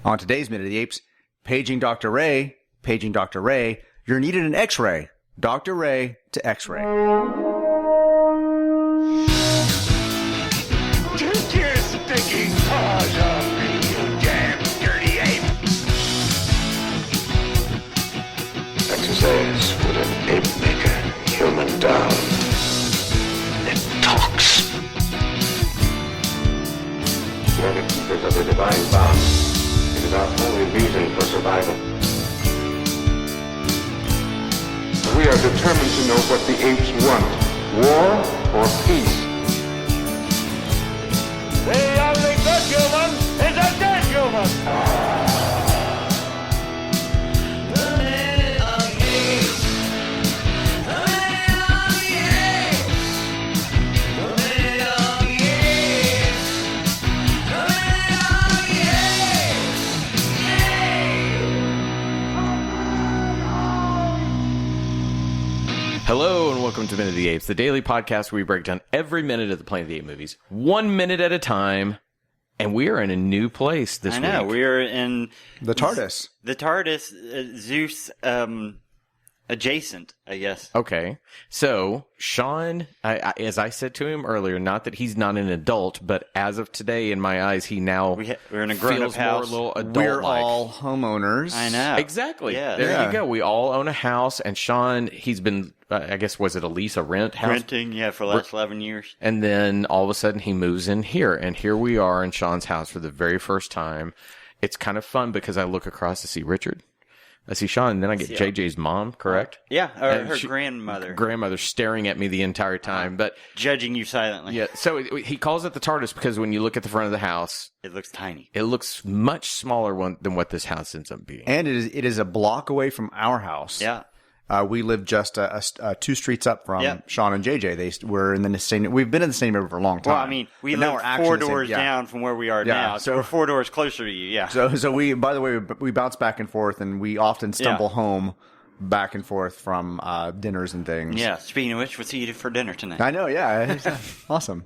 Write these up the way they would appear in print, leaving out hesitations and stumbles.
On today's Minute of the Apes, paging Dr. Ray, you're needed an X-ray. Dr. Ray to X-ray. Take your stinking paws off me, you damn dirty ape! Exercise with an ape maker, human down. It talks. We are the keepers of the divine bounds. It is our only reason for survival. We are determined to know what the apes want, war or peace. The only good human is a dead human! Hello and welcome to Minute of the Apes, the daily podcast where we break down every minute of the Planet of the Apes movies, 1 minute at a time, and we are in a new place this week. I know, we are in... The TARDIS. The TARDIS, Zeus adjacent, I guess. Okay, so Sean, as I said to him earlier, not that he's not an adult, but as of today, in my eyes, he now we're in a grown-up house. More little adult-like. We're all homeowners. I know. Exactly. Yeah. There you go. We all own a house, and Sean, he's been... I guess, was it a lease, a rent house? Renting, yeah, for the last 11 years. And then all of a sudden he moves in here. And here we are in Sean's house for the very first time. It's kind of fun because I look across to see Richard. I see Sean, and then I get JJ's mom, correct? Yeah, or her grandmother. grandmother. Staring at me the entire time. But judging you silently. Yeah, so he calls it the TARDIS because when you look at the front of the house... It looks tiny. It looks much smaller than what this house ends up being. And it is a block away from our house. Yeah. We live just 2 streets up from Sean and JJ. We've been in the same neighborhood for a long time. Well, I mean, we live 4 doors down from where we are now, so we're 4 doors closer to you, yeah. So we, by the way, we bounce back and forth, and we often stumble home back and forth from dinners and things. Yeah, speaking of which, what's eating for dinner tonight? I know, yeah. Awesome.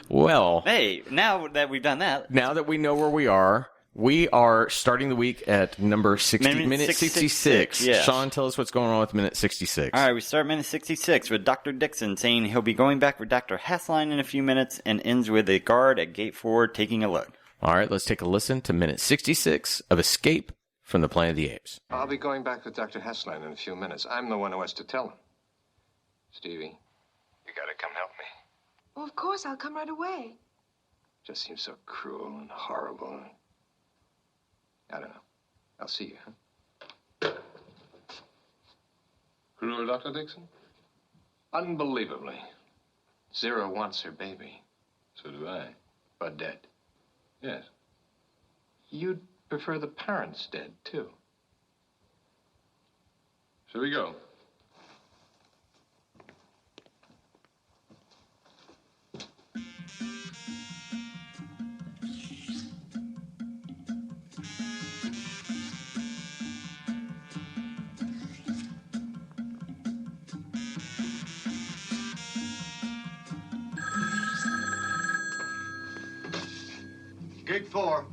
Well. Hey, now that we've done that. Now that we know where we are starting the week at number 60, minute 66. Yes. Sean, tell us what's going on with minute 66. All right, we start minute 66 with Dr. Dixon saying he'll be going back with Dr. Hassline in a few minutes and ends with a guard at gate 4 taking a look. All right, let's take a listen to minute 66 of Escape from the Planet of the Apes. I'll be going back with Dr. Hassline in a few minutes. I'm the one who has to tell him. Stevie, you gotta come help me. Well, of course, I'll come right away. Just seems so cruel and horrible. I don't know. I'll see you, huh? Cruel, Dr. Dixon? Unbelievably. Zero wants her baby. So do I. But dead. Yes. You'd prefer the parents dead, too. So we go. Gate 4.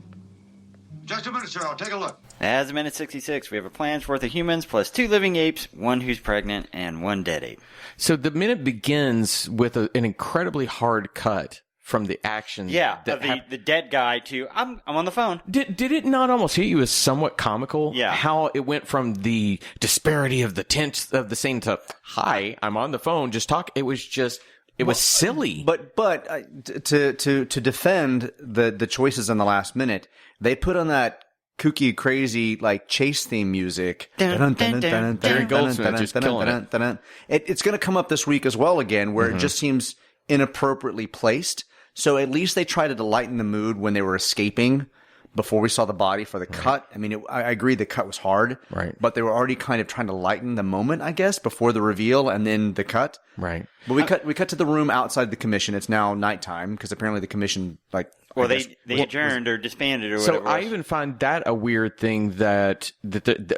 Just a minute, sir. I'll take a look. As of minute 66, we have a plan's worth of humans plus 2 living apes, 1 who's pregnant, and 1 dead ape. So the minute begins with an incredibly hard cut from the action. Yeah, the dead guy to, I'm on the phone. Did it not almost hit you as somewhat comical? Yeah. How it went from the disparity of the tense of the scene to, hi, I'm on the phone, just talk. It was just... It was silly. But to defend the choices in the last minute, they put on that kooky, crazy, like, chase theme music. Jerry Goldsmith just killing it. It's going to come up this week as well again, where it just seems inappropriately placed. So at least they tried to lighten the mood when they were escaping before we saw the body for the cut. I mean, I agree the cut was hard. Right. But they were already kind of trying to lighten the moment, I guess, before the reveal and then the cut. Right. But we cut to the room outside the commission. It's now nighttime because apparently the commission, like, Well, they adjourned or disbanded or whatever. So I even find that a weird thing that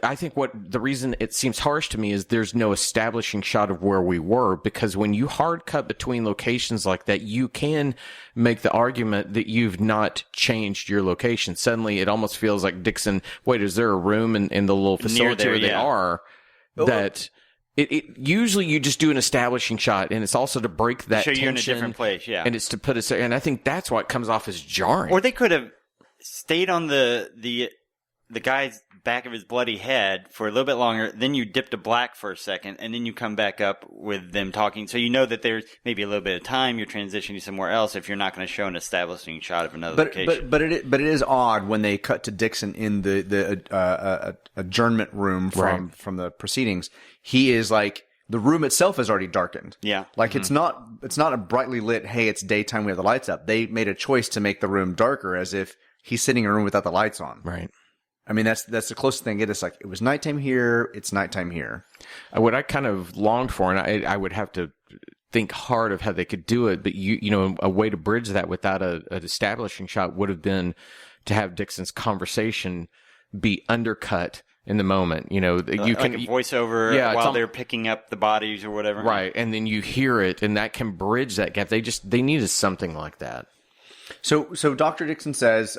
I think the reason it seems harsh to me is there's no establishing shot of where we were, because when you hard cut between locations like that, you can make the argument that you've not changed your location. Suddenly it almost feels like Dixon, wait, is there a room in the little facility where they are that... It usually you just do an establishing shot, and it's also to break that show tension. You in a different place, yeah. And it's to put us, and I think that's why it comes off as jarring. Or they could have stayed on the guy's back of his bloody head for a little bit longer. Then you dip to black for a second, and then you come back up with them talking. So you know that there's maybe a little bit of time. You're transitioning somewhere else if you're not going to show an establishing shot of another location. But it is odd when they cut to Dixon in the adjournment room from the proceedings. He is like, the room itself is already darkened. Yeah. Like it's not a brightly lit, hey, it's daytime, we have the lights up. They made a choice to make the room darker as if he's sitting in a room without the lights on. Right. I mean, that's the closest thing I get. It's like, it was nighttime here, it's nighttime here. What I kind of longed for, and I would have to think hard of how they could do it, but you know, a way to bridge that without an establishing shot would have been to have Dixon's conversation be undercut in the moment. You know, you like can a voiceover while they're picking up the bodies or whatever. Right. And then you hear it, and that can bridge that gap. They needed something like that. So Dr. Dixon says,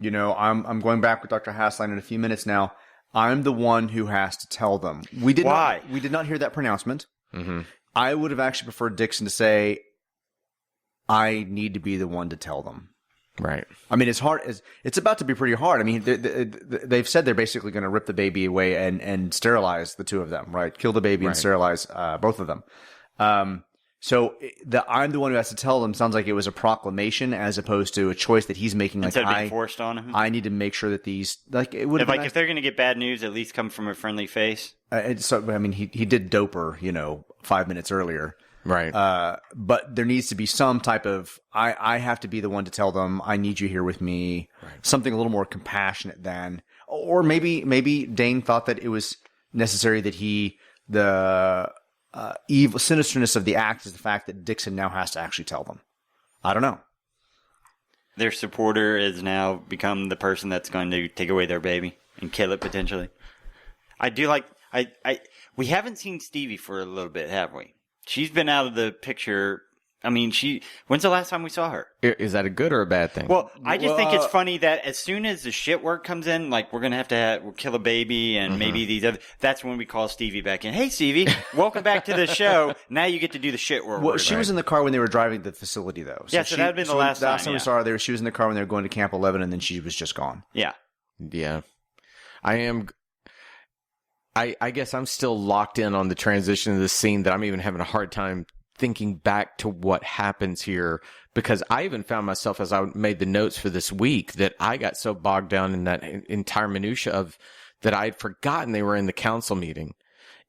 you know, I'm going back with Dr. Hassline in a few minutes now. I'm the one who has to tell them. We did not hear that pronouncement. Mm-hmm. I would have actually preferred Dixon to say, I need to be the one to tell them. Right. I mean, it's about to be pretty hard. I mean, they've said they're basically going to rip the baby away and sterilize the two of them, right? Kill the baby and sterilize both of them. So I'm the one who has to tell them sounds like it was a proclamation as opposed to a choice that he's making. Instead like of being forced on him. I need to make sure that these it would if they're going to get bad news, at least come from a friendly face. So I mean, he did dope her, 5 minutes earlier. Right. But there needs to be some type of, I have to be the one to tell them, I need you here with me. Right. Something a little more compassionate than, or maybe Dane thought that it was necessary that the evil sinisterness of the act is the fact that Dixon now has to actually tell them. I don't know. Their supporter has now become the person that's going to take away their baby and kill it potentially. I do like, we haven't seen Stevie for a little bit, have we? She's been out of the picture. I mean, when's the last time we saw her? Is that a good or a bad thing? Well, I just think it's funny that as soon as the shit work comes in, like we're going to have to we'll kill a baby and maybe these other, that's when we call Stevie back in. Hey, Stevie, welcome back to the show. Now you get to do the shit work. Well, she was in the car when they were driving to the facility, though. So that had been the last time. We saw her, she was in the car when they were going to Camp 11, and then she was just gone. Yeah. Yeah. I guess I'm still locked in on the transition of the scene that I'm even having a hard time thinking back to what happens here, because I even found myself as I made the notes for this week that I got so bogged down in that entire minutia of that I'd forgotten they were in the council meeting,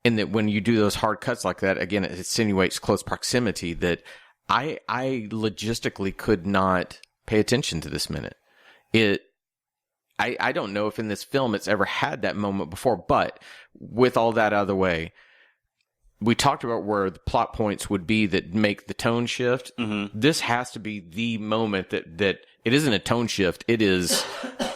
and that when you do those hard cuts like that, again, it insinuates close proximity that I logistically could not pay attention to this minute. I don't know if in this film it's ever had that moment before, but with all that out of the way, we talked about where the plot points would be that make the tone shift. Mm-hmm. This has to be the moment that it isn't a tone shift. It is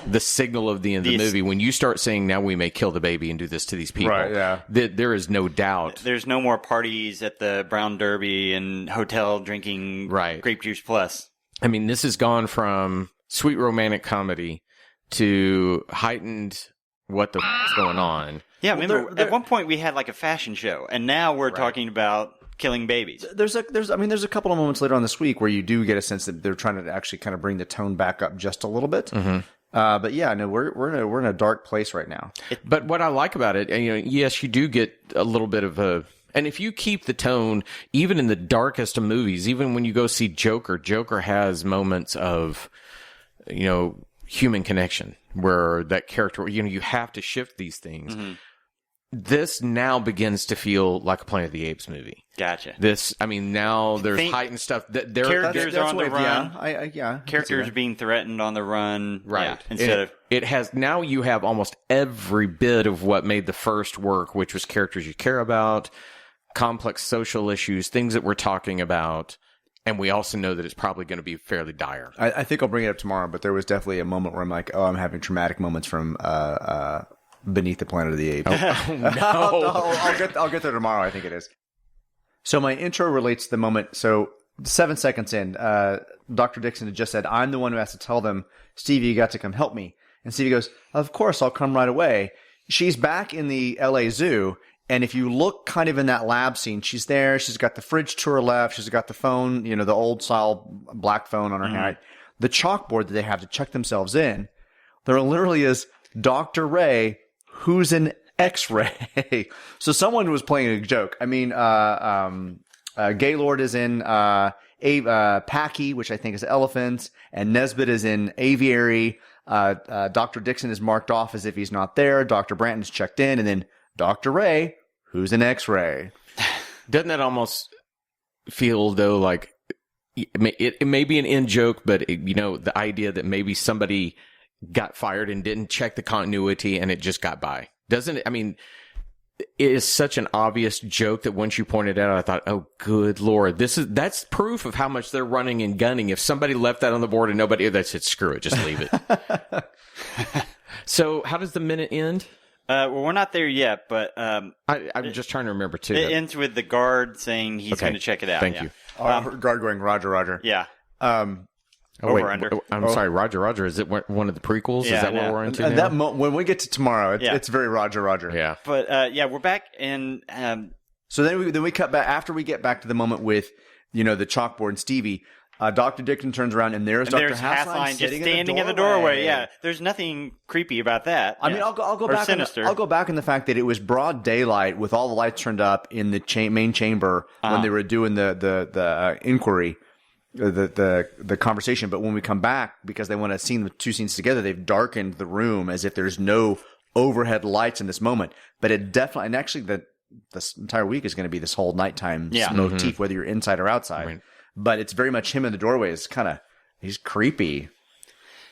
the signal of the end of the movie. When you start saying, now we may kill the baby and do this to these people, right, yeah. There is no doubt. There's no more parties at the Brown Derby and hotel drinking grape juice plus. I mean, this has gone from sweet romantic comedy to heightened what the f*** is going on. Yeah, remember, at one point we had like a fashion show, and now we're talking about killing babies. There's a couple of moments later on this week where you do get a sense that they're trying to actually kind of bring the tone back up just a little bit. Mm-hmm. But yeah, no, we're in a dark place right now. But what I like about it, yes, you do get a little bit of a, and if you keep the tone, even in the darkest of movies, even when you go see Joker has moments of, human connection where that character, you have to shift these things. Mm-hmm. This now begins to feel like a Planet of the Apes movie. Gotcha. Now there's heightened stuff. Characters are on the run. Yeah. Characters being threatened on the run. Right. Yeah, it has, now you have almost every bit of what made the first work, which was characters you care about, complex social issues, things that we're talking about. And we also know that it's probably going to be fairly dire. I think I'll bring it up tomorrow, but there was definitely a moment where I'm like, oh, I'm having traumatic moments from Beneath the Planet of the Apes. Oh, no. I'll get there tomorrow, I think it is. So my intro relates to the moment. So 7 seconds in, Dr. Dixon had just said, I'm the one who has to tell them, Stevie, you got to come help me. And Stevie goes, of course, I'll come right away. She's back in the LA Zoo. And if you look kind of in that lab scene, she's there. She's got the fridge to her left. She's got the phone, the old style black phone on her hand. The chalkboard that they have to check themselves in. There literally is Dr. Ray, who's an X-ray. So someone was playing a joke. I mean, Gaylord is in Packy, which I think is elephants, and Nesbitt is in aviary. Dr. Dixon is marked off as if he's not there. Dr. Branton's checked in, and then Dr. Ray, who's an X-ray. Doesn't that almost feel, though, like it may be an in-joke, but, the idea that maybe somebody got fired and didn't check the continuity and it just got by? Doesn't it? I mean, it is such an obvious joke that once you pointed it out, I thought, oh, good Lord. That's proof of how much they're running and gunning. If somebody left that on the board and nobody, that's it, screw it, just leave it. So how does the minute end? Well, we're not there yet, but I'm just trying to remember, too. It ends with the guard saying he's going to check it out. Thank you. Guard going, Roger, Roger. Yeah. Under. I'm sorry, Roger, Roger. Is it one of the prequels? Yeah, is that what we're into now? When we get to tomorrow, it's very Roger, Roger. Yeah. But, we're back and... So then we cut back, after we get back to the moment with, the chalkboard and Stevie, Dr. Dixon turns around and there's Dr. Hassline just standing in the doorway. Yeah. There's nothing creepy about that. I mean, I'll go back. Sinister. I'll go back in the fact that it was broad daylight with all the lights turned up in the main chamber when they were doing the inquiry. The conversation, but when we come back, because they want to see the two scenes together, they've darkened the room as if there's no overhead lights in this moment. But it definitely, and actually, this entire week is going to be this whole nighttime motif, whether you're inside or outside. Right. But it's very much him in the doorway. It's he's creepy.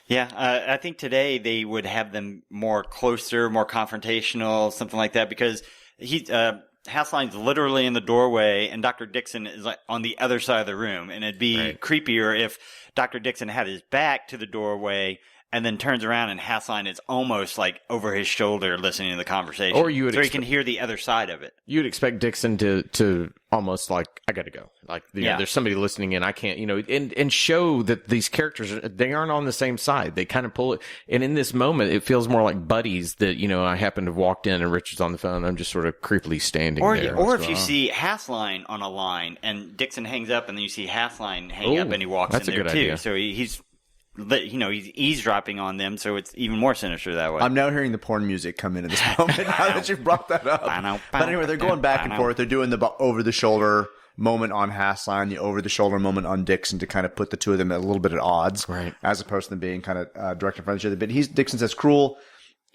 Yeah, I think today they would have them more closer, more confrontational, something like that, because Hassline's literally in the doorway and Dr. Dixon is like on the other side of the room. And it'd be creepier if Dr. Dixon had his back to the doorway and then turns around and Hassline is almost like over his shoulder listening to the conversation. Or he can hear the other side of it. You'd expect Dixon to almost like, I gotta go. Like, there's somebody listening in, I can't, and show that these characters, they aren't on the same side. They kind of pull it. And in this moment, it feels more like buddies that, I happen to have walked in and Richard's on the phone. I'm just sort of creepily standing there. Or if you see Hassline on a line and Dixon hangs up and then you see Hassline hang up and he walks in there too. Idea. So he's eavesdropping on them, so it's even more sinister that way. I'm now hearing the porn music come in at this moment now that you brought that up. But anyway, they're going back and forth. They're doing the over-the-shoulder moment on Hassline, the over-the-shoulder moment on Dixon to kind of put the two of them a little bit at odds, right? As opposed to them being kind of direct in front of each other. But Dixon says cruel,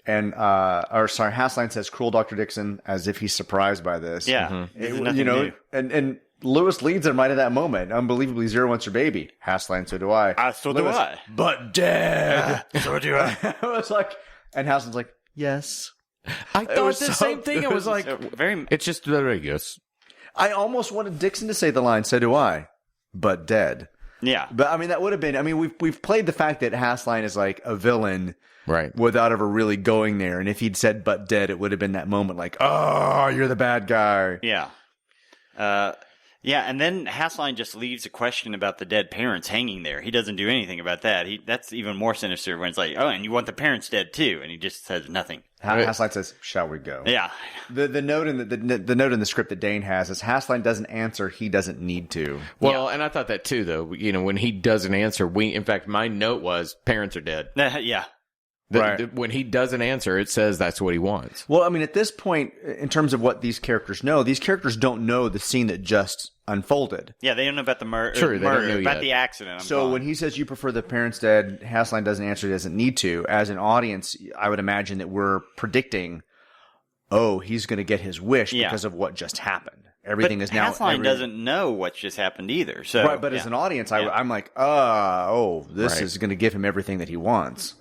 and Hassline says cruel, Dr. Dixon, as if he's surprised by this. Yeah, new. And Lewis leads him right at that moment. Unbelievably, Zero wants her baby. Hassline, so do I. So do I. But dead. So do I. It was like, and Hassline's like, yes. I thought the same thing. It was like, it's just yes. I almost wanted Dixon to say the line, so do I. But dead. Yeah. But I mean, that would have been, we've played the fact that Hassline is like a villain. Right. Without ever really going there. And if he'd said but dead, it would have been that moment like, oh, you're the bad guy. Yeah. Yeah, and then Hassline just leaves a question about the dead parents hanging there. He doesn't do anything about that. That's even more sinister when it's like, oh, and you want the parents dead too, and he just says nothing. Hassline says, "Shall we go?" Yeah. The note in the note in the script that Dane has is Hassline doesn't answer. He doesn't need to. Well, and I thought that too, though. When he doesn't answer, in fact, my note was parents are dead. Yeah. When he doesn't answer, it says that's what he wants. Well, I mean, at this point, in terms of what these characters don't know the scene that just unfolded. Yeah, they don't know about the murder, about the accident. So when he says you prefer the parents dead, Hassline doesn't answer, he doesn't need to. As an audience, I would imagine that we're predicting, oh, he's going to get his wish because of what just happened. Everything is now. Hassline doesn't know what just happened either. So right, but as an audience, I'm like, this is going to give him everything that he wants.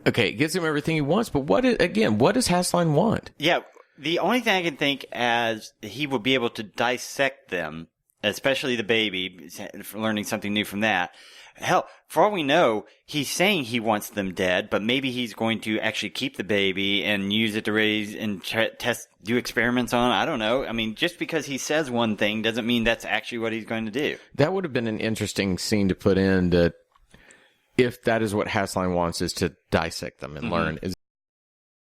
Okay, it gives him everything he wants, but what does Hassline want? Yeah, the only thing I can think as he would be able to dissect them especially the baby, learning something new from that. Hell, for all we know, he's saying he wants them dead, but maybe he's going to actually keep the baby and use it to raise and do experiments on. I don't know. I mean, just because he says one thing doesn't mean that's actually what he's going to do. That would have been an interesting scene to put in, that if that is what Hasline wants, is to dissect them and learn.